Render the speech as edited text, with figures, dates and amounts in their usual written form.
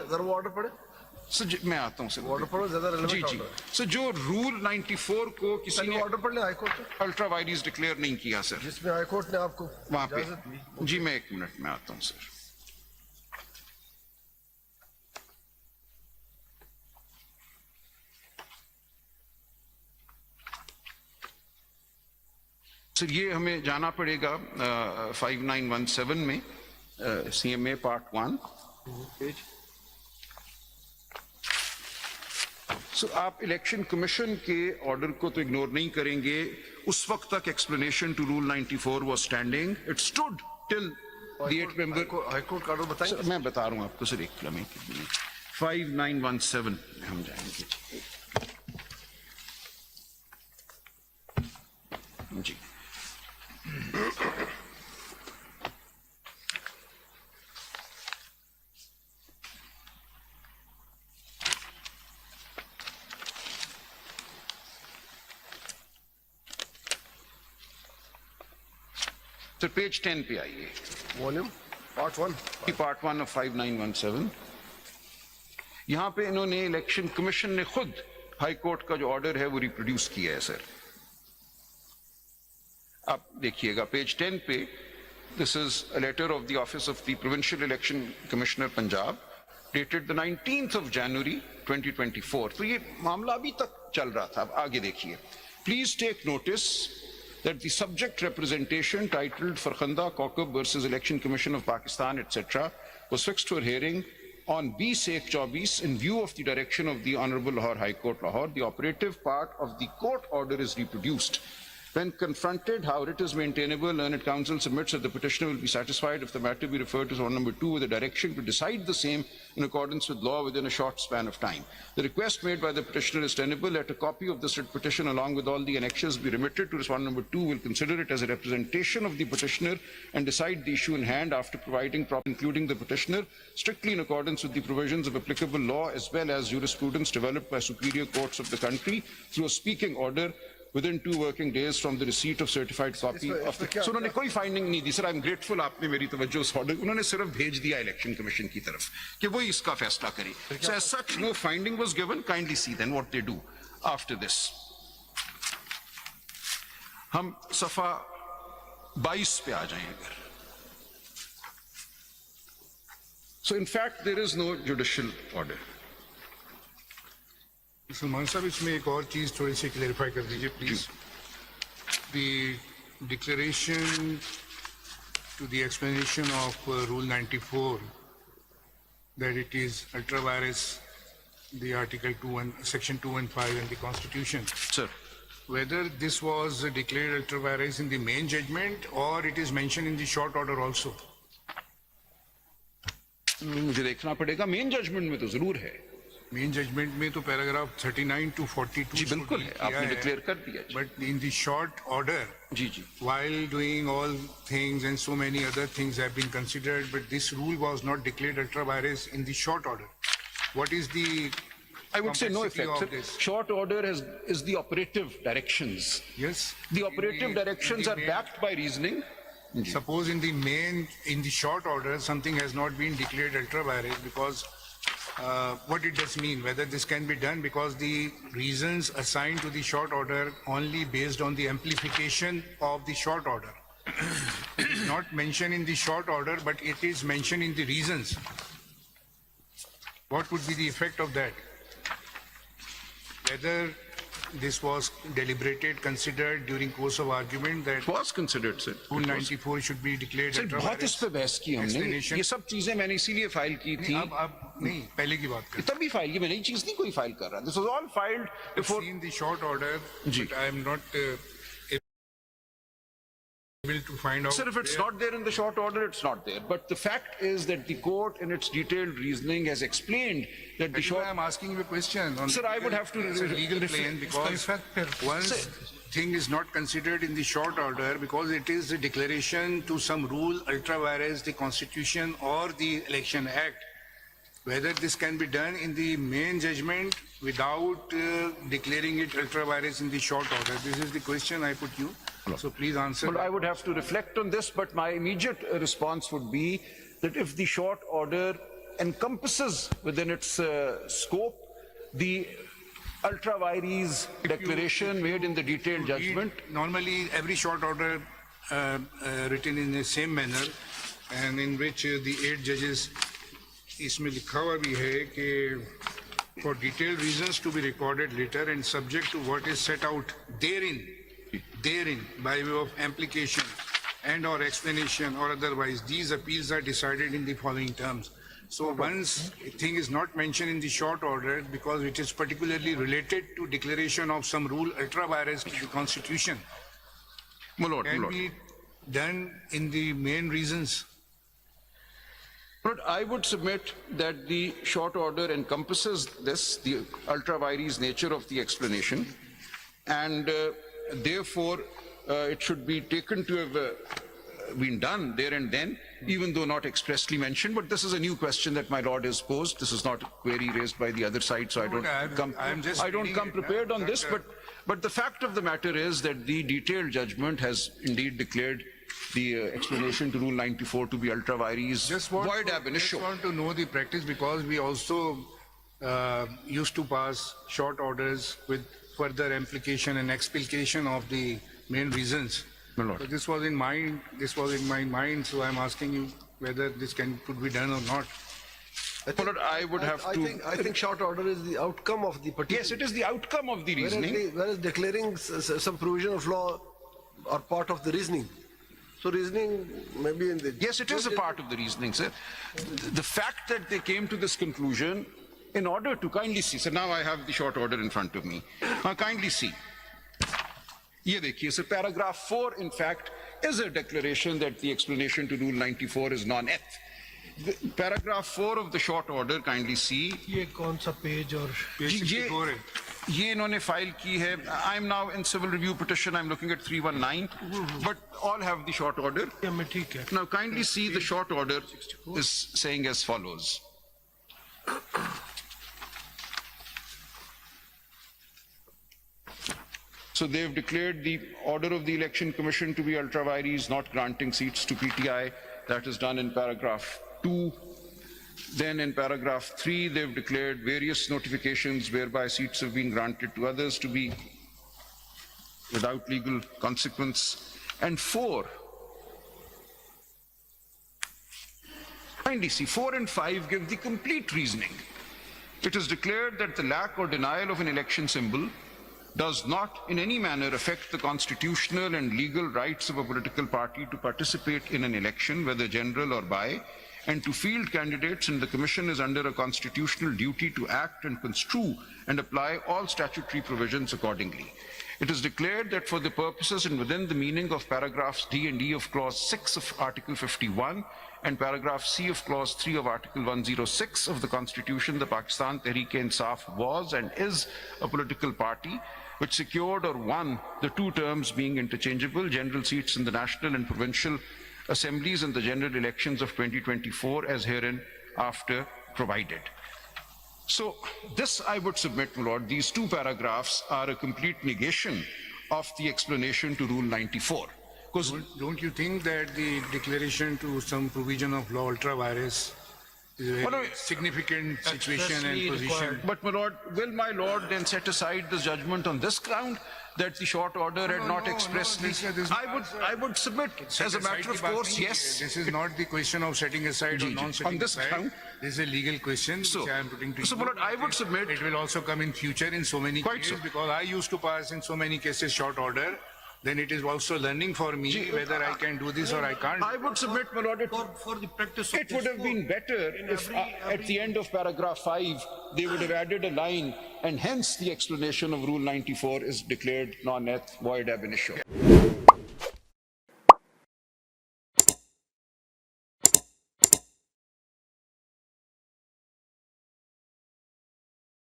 जरा वो ऑर्डर पढ़े। सर मैं आता हूँ सर। ऑर्डर पढ़ो, ज्यादा जी रेलेवेंट जी ऑर्डर। सर, जो रूल 94 को किसी ने ऑर्डर पढ़ ले हाईकोर्ट से, अल्ट्रा वायरस डिक्लेयर नहीं किया सर, जिसमें हाईकोर्ट ने आपको वहां पे। इजाजत दी। जी मैं 1 मिनट में आता हूँ सर। सर ये हमें जाना पड़ेगा 5917 में CMA पार्ट 1 पेज। सो आप इलेक्शन कमीशन के ऑर्डर को तो इग्नोर नहीं करेंगे। उस वक्त तक explanation to rule 94 was standing, it stood till the 8 member. High court का ऑर्डर बताएंगे। मैं बता रहा हूं आपको सर, एक लम्हे के लिए 5917 में हम जाएंगे जी। सर पेज 10 पे आइए, वॉल्यूम पार्ट 1 पार्ट 1 ऑफ 5917। यहां पे इन्होंने इलेक्शन कमीशन ने खुद हाई कोर्ट का जो ऑर्डर है वो रिप्रोड्यूस किया है सर। आप देखिएगा पेज 10 पे, this is a letter of the office of the provincial election commissioner Punjab dated the 19th of January 2024। तो ये मामला अभी तक चल रहा था। अब आगे देखिए, please take notice that the subject representation titled Farkhanda Kokab versus Election Commission of Pakistan, etc., was fixed for hearing on B. Sheikh 24 in view of the direction of the Honorable Lahore High Court, Lahore. The operative part of the court order is reproduced. When confronted how it is maintainable, learned counsel submits that the petitioner will be satisfied if the matter be referred to Zone number 2 with a direction to decide the same in accordance with law within a short span of time. The request made by the petitioner is tenable. Let a copy of this petition along with all the annexes be remitted to Respondent number 2. Will consider it as a representation of the petitioner and decide the issue in hand after providing including the petitioner strictly in accordance with the provisions of applicable law as well as jurisprudence developed by superior courts of the country through a speaking order within 2 working days from the receipt of certified copy of the। So उन्होंने कोई finding नहीं दी sir. I am grateful, आपने मेरी तवज्जो उस order, उन्होंने सिर्फ भेज दिया इलेक्शन कमीशन की तरफ कि वो इसका फैसला करे। So as such no finding was given. Kindly see then what they do after this। हम सफा 22 पे आ जाएं अगर। So in fact there is no judicial order। Salman साहब, इसमें एक और चीज थोड़ी सी क्लेरिफाई कर दीजिए please. The declaration to the explanation of rule 94 that it is ultra virus, the article 2 and section 215 in the constitution, sir, whether this was declared ultra virus in the main judgment or it is mentioned in the short order also। मुझे देखना पड़ेगा। Main judgement में तो जरूर है। Main judgement में तो paragraph 39 to 42 जी बिल्कुल है, आपने डिक्लेयर कर दिया। But in the short order, जी जी, while doing all things and so many other things have been considered, but this rule was not declared ultra virus in the short order. What is the I would say no complexity effect, of this? Short order is the operative directions. Yes, The operative directions are backed by reasoning. Suppose in the short order something has not been declared ultra virus, because what it does mean, whether this can be done because the reasons assigned to the short order only based on the amplification of the short order. It is not mentioned in the short order, but it is mentioned in the reasons. What would be the effect of that? Whether this was deliberated, considered during course of argument that It was considered, sir. Rule 94 should be declared sir ultra बहुत इस virus. पे बहस की हमने। Explanation. ये सब चीजें मैंने इसीलिए फाइल की थी। अब नहीं, पहले की बात करें। तभी फाइल की, मैं नई चीज नहीं कोई फाइल कर रहा। This was all filed before। Seen the short order, ji. but I am not able to find out. Sir, if it's where- not there in the short order, it's not there. But the fact is that the court, in its detailed reasoning, has explained that the That is why short. I am asking you a question. On Sir, the I would have to it's a legal refer- plane, because once Sir. thing is not considered in the short order because it is a declaration to some rule ultra vires the Constitution or the Election Act. Whether this can be done in the main judgment without declaring it ultra vires in the short order. This is the question I put you. So please answer. Well, I would have to reflect on this, but my immediate response would be that if the short order encompasses within its scope the ultra vires declaration made in the detailed judgment. Normally, every short order written in the same manner, and in which the 8 judges, इसमें लिखा हुआ भी है कि for detailed reasons to be recorded later and subject to what is set out therein by way of implication and or explanation or otherwise, these appeals are decided in the following terms. So once a thing is not mentioned in the short order because it is particularly related to declaration of some rule ultra vires to the constitution, My lord, my can lord. be done in the main reasons. But I would submit that the short order encompasses this, the ultra vires nature of the explanation, and therefore it should be taken to have been done there and then, even though not expressly mentioned. But this is a new question that my lord has posed. This is not a query raised by the other side, so I don't come prepared on this. But the fact of the matter is that the detailed judgment has indeed declared the explanation to Rule 94 to be ultra vires void ab initio. Just want to know the practice because we also used to pass short orders with further implication and explication of the main reasons. My lord. So this was in my mind, so I'm asking you whether this could be done or not. My lord, I would have to. I think short order is the outcome of the particular. Yes, it is the outcome of the reasoning. Whereas declaring some provision of law are part of the reasoning. So reasoning maybe in the... Yes, it is a part of the reasoning, sir. The fact that they came to this conclusion in order to kindly see. So now I have the short order in front of me. Now kindly see. Ye dekhiye, sir, paragraph 4, in fact, is a declaration that the explanation to Rule 94 is non-eth. Paragraph 4 of the short order, kindly see. ये कौन सा page और Page 64 है. ये इन्होंने file की है. I am now in civil review petition. I'm looking at 319, but all have the short order. में ठीक है. Now kindly see the short order is saying as follows. So they've declared the order of the Election Commission to be ultra vires, not granting seats to PTI. That is done in paragraph 2. Then in paragraph 3, they've declared various notifications whereby seats have been granted to others to be without legal consequence. And 4, kindly see, 4 and 5 give the complete reasoning. It is declared that the lack or denial of an election symbol does not in any manner affect the constitutional and legal rights of a political party to participate in an election, whether general or by, and to field candidates, and the Commission is under a constitutional duty to act and construe and apply all statutory provisions accordingly. It is declared that for the purposes and within the meaning of paragraphs D and E of clause 6 of Article 51 and paragraph C of clause 3 of Article 106 of the Constitution, the Pakistan Tehreek-e-Insaf was and is a political party which secured or won the 2 terms being interchangeable, general seats in the national and provincial assemblies in the general elections of 2024 as herein after provided. So this I would submit, my lord, these 2 paragraphs are a complete negation of the explanation to Rule 94. Because Don't you think that the declaration to some provision of law ultra vires is a very significant situation and Expressly position? required. But my lord, will my lord then set aside this judgment on this ground that the short order had not expressly? I would submit as a matter of course, yes. This is not the question of setting aside or Ji, ji. non-setting On this aside. ground. This is a legal question So- which I am putting to so, you. my lord, I would submit- It will also come in future in so many Quite cases so. because I used to pass in so many cases short order. Then it is also learning for me Ji, whether I can do this or I can't. I would submit, my lord, for the practice of it would have been better if at the end of paragraph 5 they would have added a line, and hence the explanation of Rule 94 is declared non-eth void ab initio.